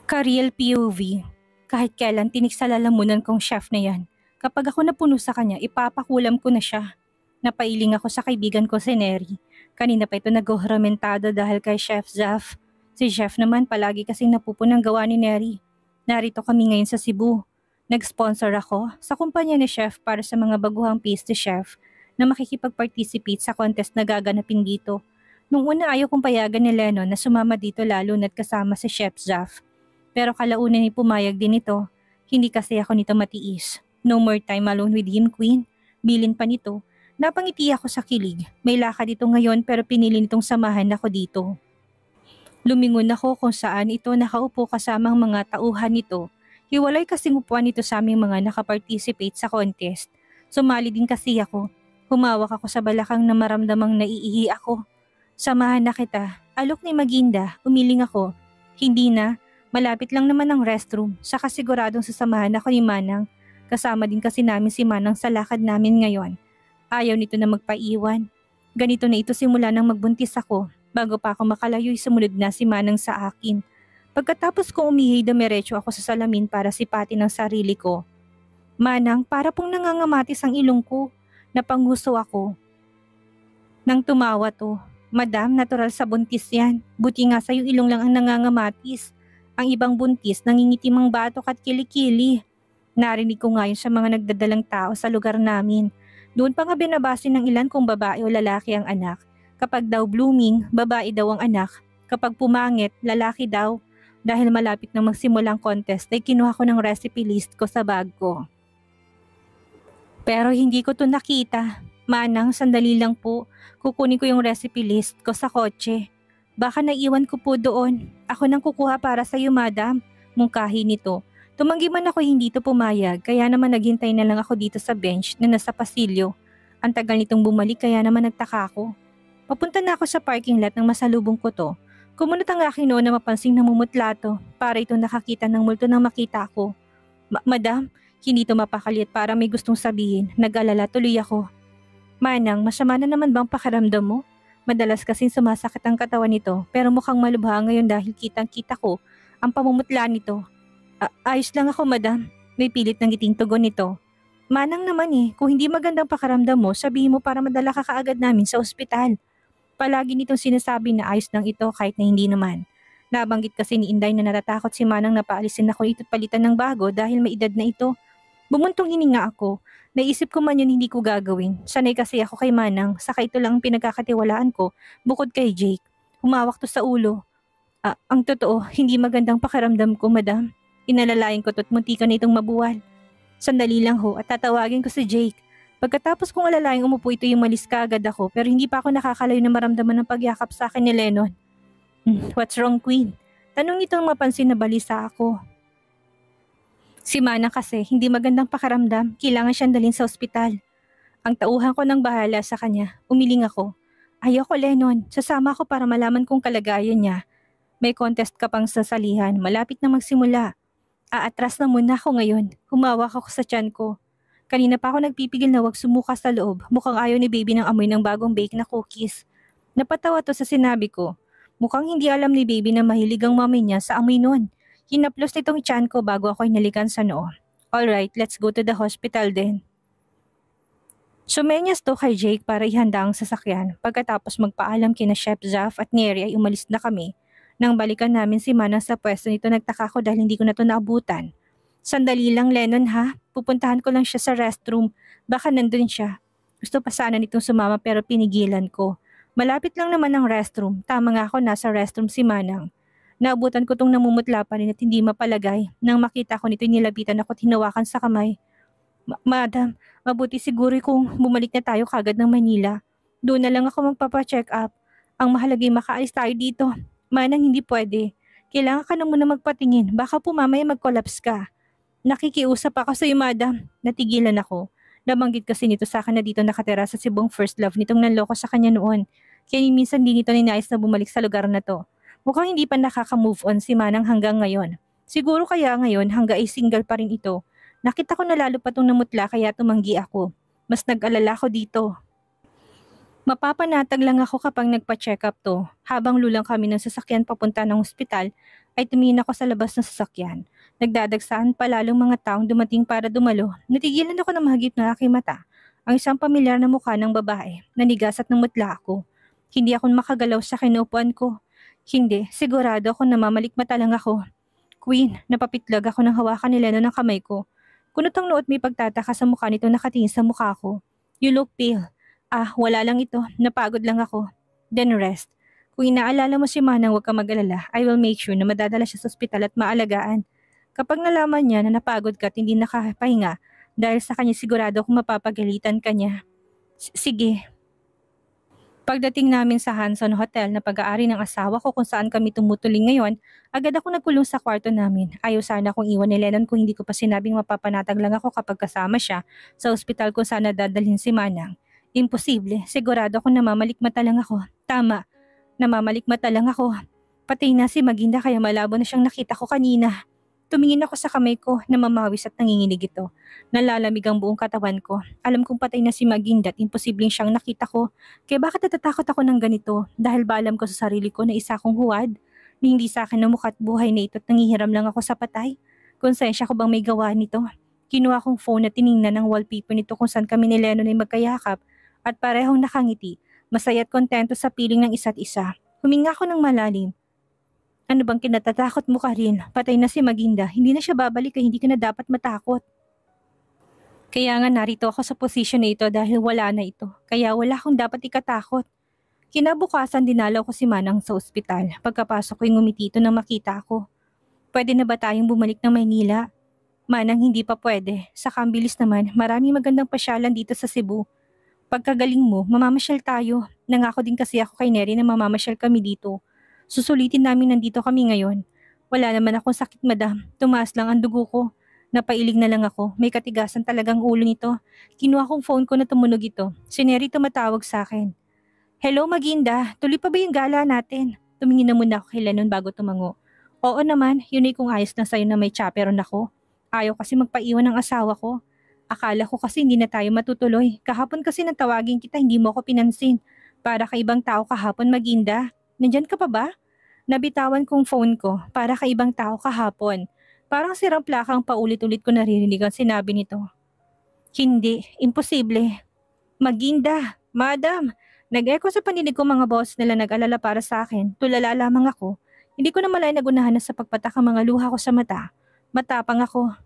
Ka-real POV. Kahit kailan tinik sa lalamunan kong chef na yan. Kapag ako napuno sa kanya, ipapakulam ko na siya. Napailing ako sa kaibigan ko si Neri. Kanina pa ito nag-ohramentado dahil kay Chef Zaf. Si Chef naman palagi kasing napupunang gawa ni Neri. Narito kami ngayon sa Cebu. Nag-sponsor ako sa kumpanya ni Chef para sa mga baguhang pastry chef na makikipag-participate sa contest na gaganapin dito. Nung una ayaw kong payagan ni Lennon na sumama dito lalo na't kasama si Chef Zaf. Pero kalaunan ni pumayag din ito. Hindi kasi ako nito matiis. No more time alone with him, Queen. Bilin pa nito. Napangiti ako sa kilig. May lakad ito ngayon pero pinili nitong samahan ako dito. Lumingon ako kung saan ito nakaupo kasamang mga tauhan nito. Hiwalay kasing upuan nito sa aming mga nakaparticipate sa contest. Sumali din kasi ako. Humawak ako sa balakang na maramdamang naiihi ako. Samahan na kita. Alok ni Maginda. Umiling ako. Hindi na. Malapit lang naman ang restroom, saka siguradong sasamahan ako ni Manang. Kasama din kasi namin si Manang sa lakad namin ngayon. Ayaw nito na magpaiwan. Ganito na ito simula nang magbuntis ako. Bago pa ako makalayo'y sumunod na si Manang sa akin. Pagkatapos ko umihi dumiretso ako sa salamin para sipatin ang sarili ko. Manang, para pong nangangamatis ang ilong ko. Napanghuso ako. Nang tumawa to, Madam, natural sa buntis yan. Buti nga sa'yo ilong lang ang nangangamatis. Ang ibang buntis nangingitim ang batok at kilikili. Narinig ko ngayon sa mga nagdadalang tao sa lugar namin. Doon pa nga binabase ng ilan kung babae o lalaki ang anak. Kapag daw blooming, babae daw ang anak. Kapag pumangit, lalaki daw. Dahil malapit na magsimula ang contest ay kinuha ko ng recipe list ko sa bag ko. Pero hindi ko to nakita. Manang, sandali lang po. Kukunin ko yung recipe list ko sa kotse. Baka naiwan ko po doon. Ako nang kukuha para sa iyo, madam. Mungkahi nito. Tumanggi man ako hindi to pumayag, kaya naman naghintay na lang ako dito sa bench na nasa pasilyo. Ang tagal nitong bumalik kaya naman nagtaka ako. Papunta na ako sa parking lot nang masalubong ko to. Kumunot ang aking noo na mapansing namumutla to. Para ito nakakita ng multo nang makita ako. Madam, hindi to mapakali at para may gustong sabihin. Nag-alala tuloy ako. Manang, masama na naman bang pakiramdam mo? Madalas kasing sumasakit ang katawan nito pero mukhang malubha ngayon dahil kitang-kita ko ang pamumutla nito. Ayos lang ako, madam. May pilit ng ngiting tugon nito. Manang naman kung hindi magandang pakaramdam mo, sabihin mo para madala ka kaagad namin sa ospital. Palagi nitong sinasabi na ayos lang ito kahit na hindi naman. Nabanggit kasi ni Inday na natatakot si Manang na paalisin ako ito't palitan ng bago dahil may edad na ito. Bumuntong hininga ako. Naisip ko man yun hindi ko gagawin. Sanay kasi ako kay Manang, saka ito lang ang pinagkakatiwalaan ko, bukod kay Jake. Humawak to sa ulo. Ang totoo, hindi magandang pakiramdam ko, madam. Inalalayan ko to't muntikan na itong mabuwal. Sandali lang ho at tatawagin ko si Jake. Pagkatapos kong alalayang umupo ito yung malis kaagad ako pero hindi pa ako nakakalayo na maramdaman ng pagyakap sa akin ni Lennon. What's wrong, Queen? Tanong nitong mapansin na balisa ako. Si Manang kasi, hindi magandang pakaramdam, kailangan siyang dalhin sa ospital. Ang tauhan ko nang bahala sa kanya, umiling ako. Ayoko, Lennon, sasama ako para malaman kong kalagayan niya. May contest ka pang sasalihan, malapit na magsimula. Aatras na muna ako ngayon, humawak ako sa tiyan ko. Kanina pa ako nagpipigil na wag sumuka sa loob, mukhang ayaw ni baby ng amoy ng bagong bake na cookies. Napatawa to sa sinabi ko. Mukhang hindi alam ni baby na mahilig ang mami niya sa amoy nun. Hinaplos nitong tiyan ko bago ako inalikan sa noo. Alright, let's go to the hospital then. Sumenyas to kay Jake para ihanda ang sasakyan. Pagkatapos magpaalam kina Chef Zaf at Neri ay umalis na kami. Nang balikan namin si Manang sa pwesto nito nagtaka ko dahil hindi ko na to naabutan. Sandali lang, Lennon, ha? Pupuntahan ko lang siya sa restroom. Baka nandun siya. Gusto pa sana nitong sumama pero pinigilan ko. Malapit lang naman ang restroom. Tama nga ako nasa restroom si Manang. Naabutan ko tong namumutla pa rin at hindi mapalagay. Nang makita ko nito nilapitan ako at hinawakan sa kamay. Madam, mabuti siguro kung bumalik na tayo kagad ng Manila. Doon na lang ako magpapa-check up. Ang mahalagay makaalis tayo dito. Manang, hindi pwede. Kailangan ka na muna magpatingin. Baka po mamaya mag-collapse ka. Nakikiusap ako sa iyo, madam. Natigilan ako. Nabanggit kasi nito sa akin na dito nakatira sa Cebong first love nitong nanloko sa kanya noon. Kaya minsan di nito ninais na bumalik sa lugar na to. Mukhang hindi pa nakaka-move on si Manang hanggang ngayon. Siguro kaya ngayon hanggang ay single pa rin ito. Nakita ko na lalo pa itong namutla kaya tumanggi ako. Mas nag-alala ko dito. Mapapanatag lang ako kapag nagpa-check up to. Habang lulang kami ng sasakyan papunta ng ospital, ay tumingin ako sa labas ng sasakyan. Nagdadagsaan pa lalong mga taong dumating para dumalo. Natigilan ako ng mahagip na aking mata. Ang isang pamilyar na mukha ng babae, nanigas at namutla ako. Hindi ako makagalaw sa kinuupuan ko. Hindi, sigurado ako na mamalikmata lang ako. Queen, napapitlag ako ng hawakan ni Lennon ng kamay ko. Kunot ang noot may pagtataka sa mukha nito nakatingin sa mukha ko. You look pale. Ah, wala lang ito. Napagod lang ako. Then rest. Kung inaalala mo si Manang huwag ka mag-alala, I will make sure na madadala siya sa ospital at maalagaan. Kapag nalaman niya na napagod ka at hindi nakapahinga, dahil sa kanya sigurado kung mapapagalitan ka niya. Sige. Pagdating namin sa Hanson Hotel na pag-aari ng asawa ko kung saan kami tumutuling ngayon, agad ako nagkulong sa kwarto namin. Ayaw sana akong iwan ni Lennon kung hindi ko pa sinabing mapapanatag lang ako kapag kasama siya sa ospital kung saan nadadalhin si Manang. Imposible, sigurado ako namamalikmata lang ako. Tama, namamalikmata lang ako. Patay na si Maginda kaya malabo na siyang nakita ko kanina. Tumingin ako sa kamay ko na mamawis at nanginginig ito. Nalalamig ang buong katawan ko. Alam kong patay na si Maginda at imposibleng siyang nakita ko. Kaya bakit natatakot ako ng ganito? Dahil ba alam ko sa sarili ko na isa akong huwad? Na hindi sa akin na mukha't buhay na ito at nangihiram lang ako sa patay? Konsensya ko bang may gawa nito? Kinuha kong phone at tiningnan ng wallpaper nito kung saan kami ni Lennon ay magkayakap at parehong nakangiti. Masaya at kontento sa piling ng isa't isa. Huminga ako ng malalim. Ano bang kinatatakot mo, Karin? Patay na si Maginda. Hindi na siya babalik kaya hindi ka na dapat matakot. Kaya nga narito ako sa posisyon na ito dahil wala na ito. Kaya wala akong dapat ikatakot. Kinabukasan dinalaw ko si Manang sa ospital. Pagkapasok ko'y ngumiti ito nang makita ako. Pwede na ba tayong bumalik ng Maynila? Manang hindi pa pwede. Saka ang bilis naman, maraming magandang pasyalan dito sa Cebu. Pagkagaling mo, mamamasyal tayo. Nangako din kasi ako kay Neri na mamamasyal kami dito. Susulitin namin nandito kami ngayon. Wala naman akong sakit, madam. Tumaas lang ang dugo ko. Napailig na lang ako. May katigasan talagang ulo nito. Kinuha kong phone ko na tumunog ito. Si Neri tumatawag sa akin. Hello, Maginda. Tuloy pa ba yung gala natin? Tumingin na muna ako kay Lennon bago tumango. Oo naman, yun ay kung ayos na sa'yo na may chaperon ako. Ayaw kasi magpaiwan ng asawa ko. Akala ko kasi hindi na tayo matutuloy. Kahapon kasi natawagin kita, hindi mo ako pinansin. Para kay ibang tao kahapon, Maginda. Nandyan ka pa ba? Nabitawan kong phone ko para kay ibang tao kahapon. Parang sirang plakang paulit-ulit ko naririnig ang sinabi nito. Hindi, imposible. Maginda, madam, nag-echo sa paninig ko mga boss nila nag-alala para sa akin. Tulala lamang ako. Hindi ko na malay nagunahan na sa pagpatak ang mga luha ko sa mata. Matapang ako.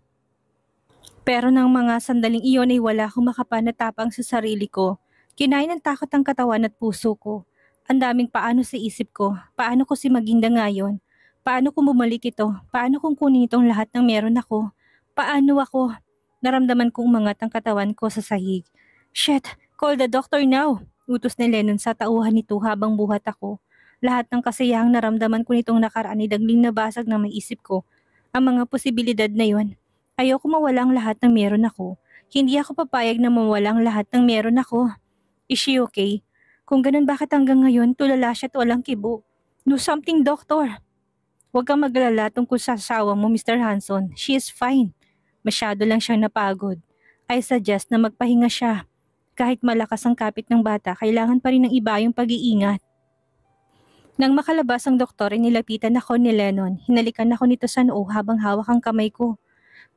Pero nang mga sandaling iyon ay wala akong makapanatapang sa sarili ko. Kinain ng takot ang katawan at puso ko. Ang daming paano sa isip ko. Paano ko si Maginda ngayon? Paano kung bumalik ito? Paano kung kunin itong lahat ng meron ako? Paano ako? Naramdaman kong umangat ang katawan ko sa sahig. Shit! Call the doctor now! Utos ni Lennon sa tauhan nito habang buhat ako. Lahat ng kasayahang naramdaman ko nitong nakaraan ay dagling nabasag na may isip ko. Ang mga posibilidad na yon. Ayoko mawala ang lahat ng meron ako. Hindi ako papayag na mawala ang lahat ng meron ako. Is she okay? Kung ganun bakit hanggang ngayon tulala siya at walang kibo? Do something, doctor. Huwag kang maglala tungkol sa asawa mo, Mr. Hanson. She is fine. Masyado lang siyang napagod. I suggest na magpahinga siya. Kahit malakas ang kapit ng bata, kailangan pa rin ng iba yung pag-iingat. Nang makalabas ang doktor, nilapitan ako ni Lennon. Hinalikan ako nito sa noo habang hawak ang kamay ko.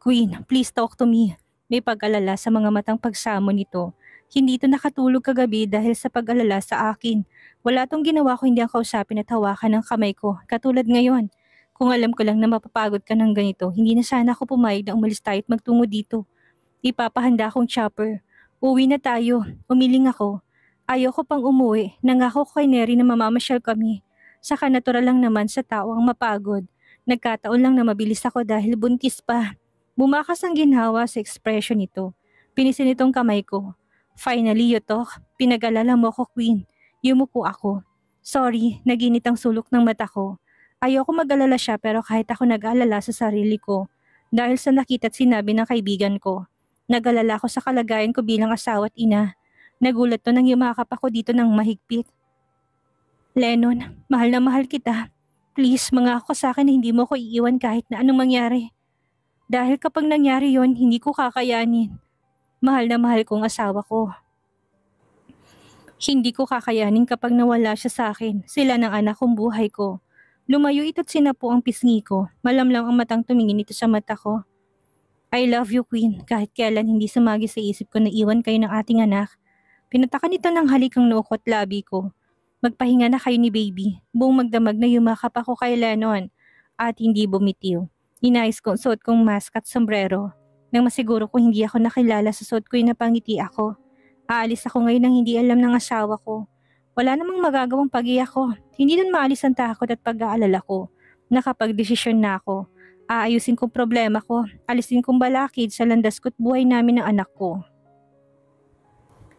Queen, please talk to me. May pag-alala sa mga matang pagsamo nito. Hindi ito nakatulog kagabi dahil sa pag-alala sa akin. Wala tong ginawa ko hindi ang kausapin at hawakan ng kamay ko, katulad ngayon. Kung alam ko lang na mapapagod ka ng ganito, hindi na sana ako pumayag na umalis tayo at magtungo dito. Ipapahanda akong chopper. Uwi na tayo. Umiling ako. Ayoko pang umuwi. Nangako ko kay Neri na mamamasyal kami. Saka natural lang naman sa tao ang mapagod. Nagkataon lang na mabilis ako dahil buntis pa. Bumakas ang ginhawa sa ekspresyon nito. Pinisin itong kamay ko. Finally, you talk. Pinag-alala mo ko, Queen. Yumuko ako. Sorry, naginit ang sulok ng mata ko. Ayoko mag-alala siya pero kahit ako nag-alala sa sarili ko. Dahil sa nakita at sinabi ng kaibigan ko. Nag-alala ko sa kalagayan ko bilang asawa at ina. Nagulat to nang yumakap ako dito ng mahigpit. Lennon, mahal na mahal kita. Please, mangako sa akin na hindi mo ko iiwan kahit na anong mangyari. Dahil kapag nangyari yon, hindi ko kakayanin. Mahal na mahal kong asawa ko. Hindi ko kakayanin kapag nawala siya sa akin. Sila ng anak kong buhay ko. Lumayo ito't sinapo ang pisngi ko. Malamlang ang matang tumingin ito sa mata ko. I love you, Queen. Kahit kailan hindi sumagi sa isip ko na iwan kayo ng ating anak. Pinatakan ito ng halik ang noo ko at labi ko. Magpahinga na kayo ni baby. Buong magdamag na yumakap ako kay Lennon. At hindi bumitiw. Inayos ko ang suot kong mask at sombrero. Nang masiguro ko hindi ako nakilala sa suot ko'y napangiti ako. Aalis ako ngayon nang hindi alam ng asawa ko. Wala namang magagawang pag-iyak ko. Hindi nun maalis ang takot at pag-aalala ko. Nakapag-desisyon na ako. Aayusin kong problema ko. Alisin kong balakid sa landas ko't buhay namin ng anak ko.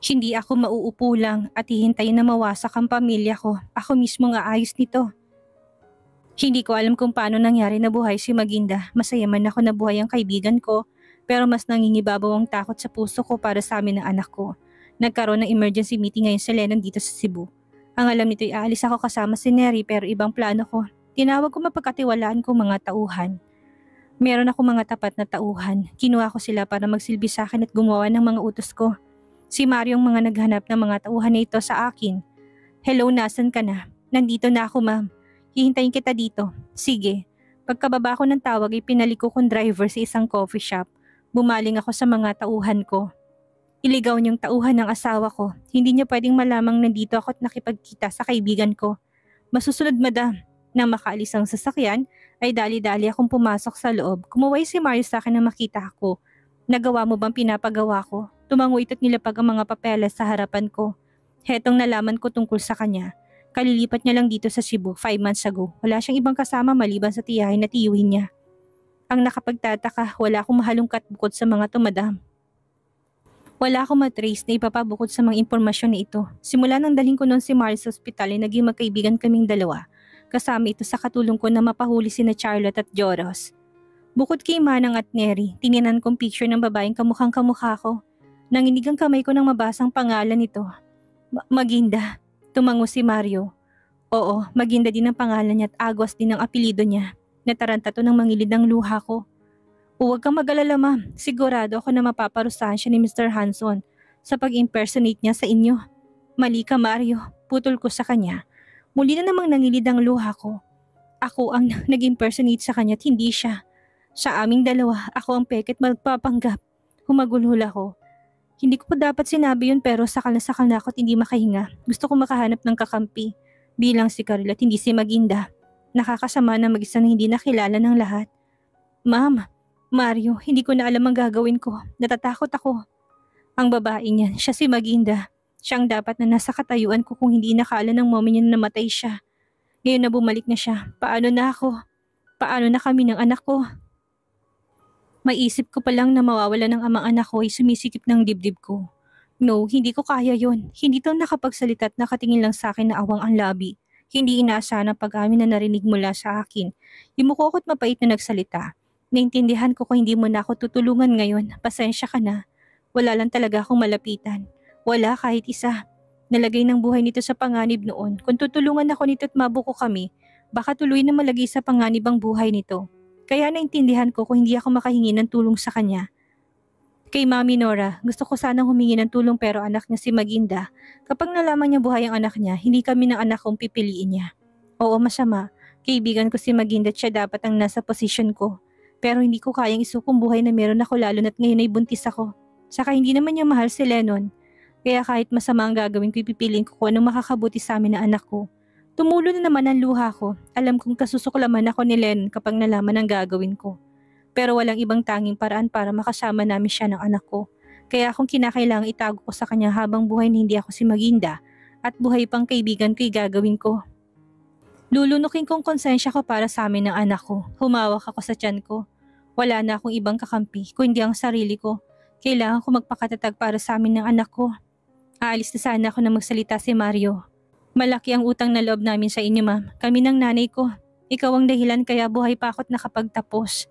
Hindi ako mauupo lang at hihintayin na mawasak ang pamilya ko. Ako mismo nga ayos nito. Hindi ko alam kung paano nangyari na buhay si Maginda. Masaya man ako na buhay ang kaibigan ko, pero mas nangingibabaw ang takot sa puso ko para sa amin ng anak ko. Nagkaroon ng emergency meeting ngayon sa Lennon dito sa Cebu. Ang alam nito'y aalis ako kasama si Neri pero ibang plano ko. Tinawag ko mapagkatiwalaan kong mga tauhan. Meron ako mga tapat na tauhan. Kinuha ko sila para magsilbi sa akin at gumawa ng mga utos ko. Si Mario ang mga naghanap ng mga tauhan na ito sa akin. Hello, nasan ka na? Nandito na ako, ma'am. Hihintayin kita dito. Sige. Pagkababa ko ng tawag ay pinaliko kong driver sa isang coffee shop. Bumaling ako sa mga tauhan ko. Iligaw niyong tauhan ng asawa ko. Hindi niya pwedeng malamang nandito ako at nakipagkita sa kaibigan ko. Masusunod, madam. Nang makaalis ang sasakyan, ay dali-dali akong pumasok sa loob. Kumuway si Mario sa akin na makita ako. Nagawa mo bang pinapagawa ko? Tumango ito't nilapag ang mga papeles sa harapan ko. Hetong nalaman ko tungkol sa kanya. Kalilipat niya lang dito sa Cebu 5 months ago. Wala siyang ibang kasama maliban sa tiyahin at tiyuhin niya. Ang nakapagtataka, wala akong mahalungkat bukod sa mga to, madam. Wala akong matrace na ipapabukod sa mga impormasyon na ito. Simula nang dalhin ko noon si Mario sa ospital ay naging magkaibigan kaming dalawa. Kasama ito sa katulong ko na mapahuli sina Charlotte at Joros. Bukod kay Manang at Neri, tininan kong picture ng babaeng kamukhang kamukha ko. Nanginig ang kamay ko nang mabasa ang pangalan nito. Maginda. Tumango si Mario. Oo, Maginda din ang pangalan niya at Agos din ang apelido niya. Nataranta to ng mangilid ng luha ko. Huwag kang mag-alala, ma'am. Sigurado ako na mapaparusahan siya ni Mr. Hanson sa pag-impersonate niya sa inyo. Mali ka, Mario. Putol ko sa kanya. Muli na namang nangilid ang luha ko. Ako ang nag-impersonate sa kanya at hindi siya. Sa aming dalawa, ako ang peket magpapanggap. Humagulhul ako. Hindi ko pa dapat sinabi yun pero sakal na ako at hindi makahinga. Gusto ko makahanap ng kakampi. Bilang si Carol at hindi si Maginda. Nakakasama na mag-isa na hindi nakilala ng lahat. Ma'am, Mario, hindi ko na alam ang gagawin ko. Natatakot ako. Ang babae niyan, siya si Maginda. Siyang dapat na nasa katayuan ko kung hindi nakala ng mommy niya na namatay siya. Ngayon na bumalik na siya, paano na ako? Paano na kami ng anak ko? Maisip ko pa lang na mawawala ng amang anak ko ay sumisikip ng dibdib ko. No, hindi ko kaya yon. Hindi to nakapagsalita at nakatingin lang sa akin na awang ang labi. Hindi inaasahan ang pag-amin na narinig mula sa akin. Yumuko ko't mapait na nagsalita. Naintindihan ko kung hindi mo na ako tutulungan ngayon. Pasensya ka na. Wala lang talaga akong malapitan. Wala kahit isa. Nalagay ng buhay nito sa panganib noon. Kung tutulungan ako nito at mabuko kami, baka tuloy na malagay sa panganib ang buhay nito. Kaya naintindihan ko kung hindi ako makahingi ng tulong sa kanya. Kay Mami Nora, gusto ko sanang humingi ng tulong pero anak niya si Maginda. Kapag nalaman niya buhay ang anak niya, hindi kami ng anak kong pipiliin niya. Oo, masama. Kaibigan ko si Maginda at siya dapat ang nasa posisyon ko. Pero hindi ko kayang isukong buhay na meron ako lalo na't ngayon ay buntis ako. Saka hindi naman niya mahal si Lennon. Kaya kahit masama ang gagawin ko, ipipiliin ko kung anong makakabuti sa amin na anak ko. Tumulo na naman ang luha ko. Alam kong kasusuklaman ako ni Lennon kapag nalaman ang gagawin ko. Pero walang ibang tanging paraan para makasama namin siya ng anak ko. Kaya kung kinakailangan itago ko sa kanya habang buhay na hindi ako si Maginda at buhay pang kaibigan ko'y gagawin ko. Lulunukin kong konsensya ko para sa amin ng anak ko. Humawak ako sa tiyan ko. Wala na akong ibang kakampi kundi ang sarili ko. Kailangan ko magpakatatag para sa amin ng anak ko. Aalis na sana ako na magsalita si Mario. Malaki ang utang na loob namin sa inyo, ma'am. Kami ng nanay ko. Ikaw ang dahilan kaya buhay pa ako't nakapagtapos.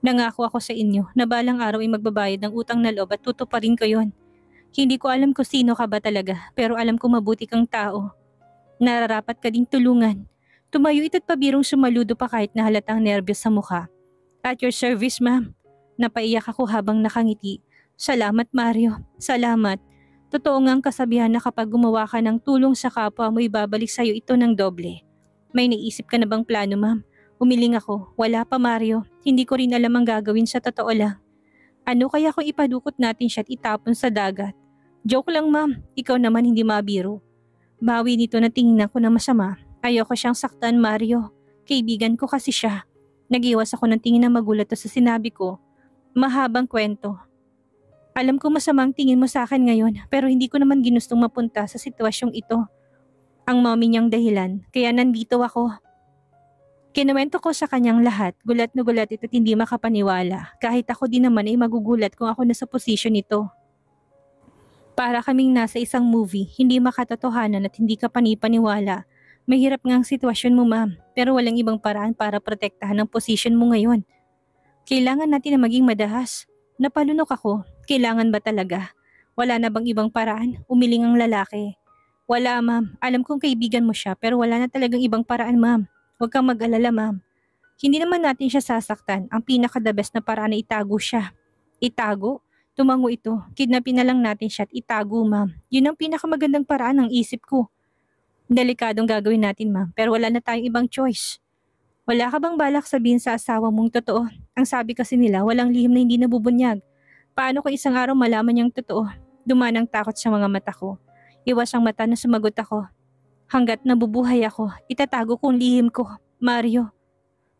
Nangako ako sa inyo na balang araw ay magbabayad ng utang na loob at tutuparin ko yon. Hindi ko alam kung sino ka ba talaga pero alam ko mabuti kang tao. Nararapat ka ding tulungan. Tumayo ito't pabirong sumaludo pa kahit nahalatang nerbiyos sa mukha. At your service, ma'am. Napaiyak ako habang nakangiti. Salamat, Mario. Salamat. Totoo nga ang kasabihan na kapag gumawa ka ng tulong sa kapwa mo ibabalik sa'yo ito ng doble. May naisip ka na bang plano, ma'am? Umiling ako. Wala pa, Mario. Hindi ko rin alam ang gagawin sa totoo lang. Ano kaya kung ipadukot natin siya at itapon sa dagat? Joke lang, ma'am. Ikaw naman hindi mabiro. Bawi nito na tingnan ko na masama. Ayoko siyang saktan, Mario. Kaibigan ko kasi siya. Nag-iwas ako ng tingin na magulat sa sinabi ko. Mahabang kwento. Alam ko masamang tingin mo sa akin ngayon pero hindi ko naman ginustong mapunta sa sitwasyong ito. Ang mommy niyang dahilan kaya nandito ako. Kinuwento ko sa kanyang lahat, gulat na gulat ito't hindi makapaniwala. Kahit ako din naman ay magugulat kung ako nasa posisyon nito. Para kaming nasa isang movie, hindi makatotohanan at hindi ka panipaniwala. Mahirap nga ang sitwasyon mo, ma'am, pero walang ibang paraan para protektahan ang posisyon mo ngayon. Kailangan natin na maging madahas. Napalunok ako. Kailangan ba talaga? Wala na bang ibang paraan? Umiling ang lalaki. Wala, ma'am. Alam kong kaibigan mo siya pero wala na talagang ibang paraan, ma'am. Huwag kang mag-alala, ma'am. Hindi naman natin siya sasaktan. Ang pinaka-the best na paraan na itago siya. Itago? Tumango ito. Kidnapin na lang natin siya at itago, ma'am. Yun ang pinakamagandang paraan ng isip ko. Delikadong gagawin natin, ma'am. Pero wala na tayong ibang choice. Wala ka bang balak sabihin sa asawa mong totoo? Ang sabi kasi nila, walang lihim na hindi nabubunyag. Paano kung isang araw malaman niyang totoo? Dumanang takot sa mga mata ko. Iwas ang mata na sumagot ako. Hanggat nabubuhay ako, itatago ko ang lihim ko, Mario.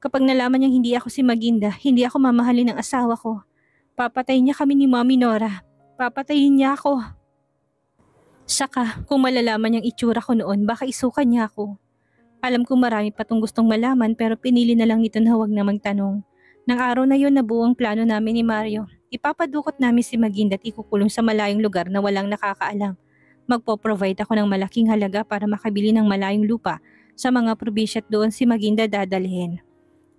Kapag nalaman niyang hindi ako si Maginda, hindi ako mamahalin ng asawa ko. Papatayin niya kami ni Mommy Nora. Papatayin niya ako. Saka, kung malalaman niyang itsura ko noon, baka isukan niya ako. Alam ko marami pa tong gustong malaman pero pinili na lang nito na huwag na magtanong. Nang araw na yon nabuo ang plano namin ni Mario. Ipapadukot namin si Maginda at ikukulong sa malayong lugar na walang nakakaalam. Magpo-provide ako ng malaking halaga para makabili ng malayong lupa sa mga probinsya at doon si Maginda dadalhin.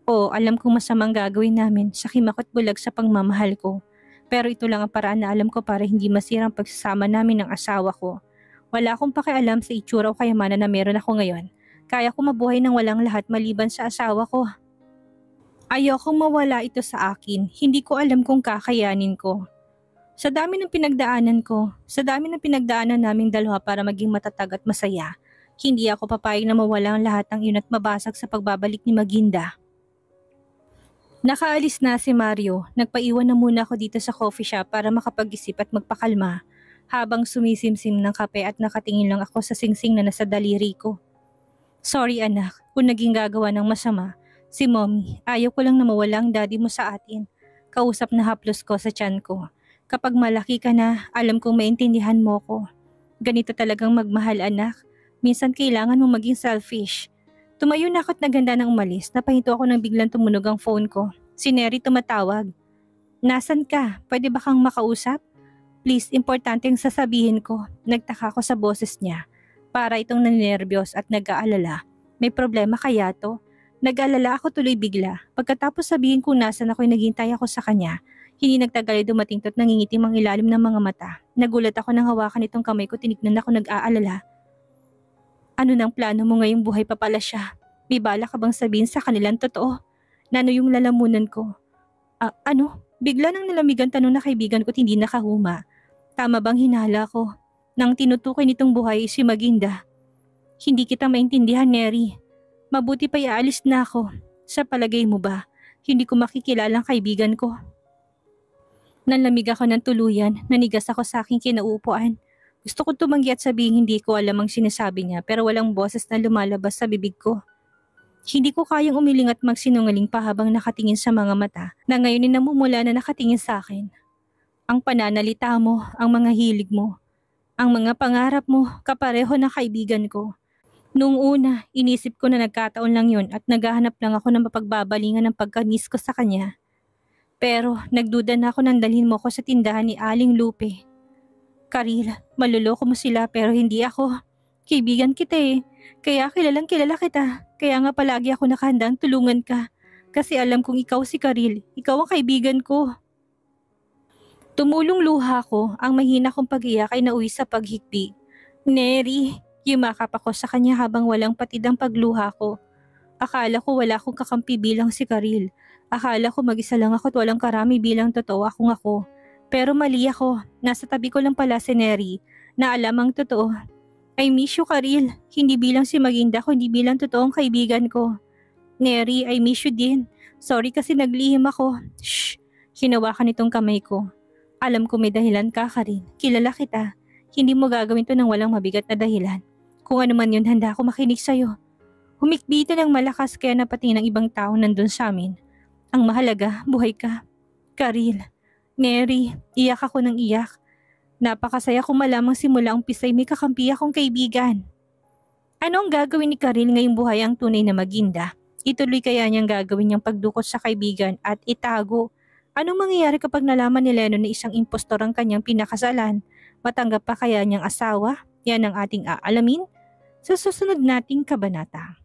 Oo, alam kong masamang gagawin namin sa kimakot bulag sa pagmamahal ko. Pero ito lang ang paraan na alam ko para hindi masirang pagsasama namin ng asawa ko. Wala akong pakialam sa itsura o kayamanan na meron ako ngayon. Kaya ko mabuhay ng walang lahat maliban sa asawa ko. Ayokong mawala ito sa akin. Hindi ko alam kung kakayanin ko. Sa dami ng pinagdaanan ko, sa dami ng pinagdaanan naming dalawa para maging matatag at masaya, hindi ako papayag na mawala ang lahat ng iyon at mabasag sa pagbabalik ni Maginda. Nakaalis na si Mario. Nagpaiwan na muna ako dito sa coffee shop para makapag-isip at magpakalma habang sumisimsim ng kape at nakatingin lang ako sa singsing na nasa daliri ko. Sorry anak, kung naging gagawa ng masama. Si Mommy, ayaw ko lang na mawala ang daddy mo sa atin. Kausap na haplos ko sa tiyan ko. Kapag malaki ka na, alam kong maintindihan mo ko. Ganito talagang magmahal anak. Minsan kailangan mo maging selfish. Tumayo na ako't naganda ng umalis. Napahinto ako nang biglang tumunog ang phone ko. Si Neri tumatawag. Nasaan ka? Pwede ba kang makausap? Please, importante ang sasabihin ko. Nagtaka ko sa boses niya. Para itong naninervyos at nag-aalala. May problema kaya to? Nag-aalala ako tuloy bigla. Pagkatapos sabihin kung nasan ako'y naghintay ako sa kanya, hindi nagtagal ay dumating to't nangingitim ang ilalim ng mga mata. Nagulat ako nang hawakan itong kamay ko, tinignan ako nag-aalala. Ano nang plano mo ngayong buhay pa pala siya? May bala ka bang sabihin sa kanilang totoo? Nano yung lalamunan ko? Ano? Bigla nang nalamigan tanong na kaibigan ko't hindi nakahuma. Tama bang hinala ko? Nang tinutukoy nitong buhay si Maginda. Hindi kita maintindihan, Neri. Mabuti pa iaalis na ako. Sa palagay mo ba, hindi ko makikilalang kaibigan ko? Nanlamig ako ng tuluyan, nanigas ako sa aking kinauupuan. Gusto ko tumanggi at sabihin hindi ko alam ang sinasabi niya pero walang boses na lumalabas sa bibig ko. Hindi ko kayang umiling at magsinungaling pa habang nakatingin sa mga mata na ngayon ay namumula na nakatingin sa akin. Ang pananalita mo, ang mga hilig mo, ang mga pangarap mo, kapareho na kaibigan ko. Noong una, inisip ko na nagkataon lang yun at naghahanap lang ako ng mapagbabalingan ng pagkanis ko sa kanya. Pero nagduda na ako nang dalhin mo ko sa tindahan ni Aling Lupe. Karil, maluloko mo sila pero hindi ako. Kaibigan kita eh. Kaya kilalang kilala kita. Kaya nga palagi ako nakahandang tulungan ka. Kasi alam kong ikaw si Karil. Ikaw ang kaibigan ko. Tumulong luha ko, ang mahina kong pag-iyak ay nauwi sa paghikbi. Neri, yumakap ako sa kanya habang walang patid ang pagluha ko. Akala ko wala akong kakampi bilang si Karil. Akala ko mag-isa lang ako at walang karami bilang totoo akong ako. Pero mali ako, nasa tabi ko lang pala si Neri, na alam ang totoo. I miss you, Karil. Hindi bilang si Maginda kundi bilang totoong kaibigan ko. Neri, I miss you din. Sorry kasi naglihim ako. Shh! Hinawakan itong kamay ko. Alam ko may dahilan ka, Karil. Kilala kita. Hindi mo gagawin to ng walang mabigat na dahilan. Kung ano man yun, handa ako makinig sa'yo. Humikbita ng malakas kaya napatingin ng ibang tao nandun sa amin. Ang mahalaga, buhay ka. Karil, Neri, iyak ako ng iyak. Napakasaya kung malamang simula umpisa ay may kakampi akong kaibigan. Ano ang gagawin ni Karil ngayong buhay ang tunay na Maginda? Ituloy kaya niyang gagawin niyang pagdukot sa kaibigan at itago? Anong mangyayari kapag nalaman ni Lennon na isang impostor ang kanyang pinakasalan? Matanggap pa kaya niyang asawa? Yan ang ating aalamin sa susunod nating kabanata.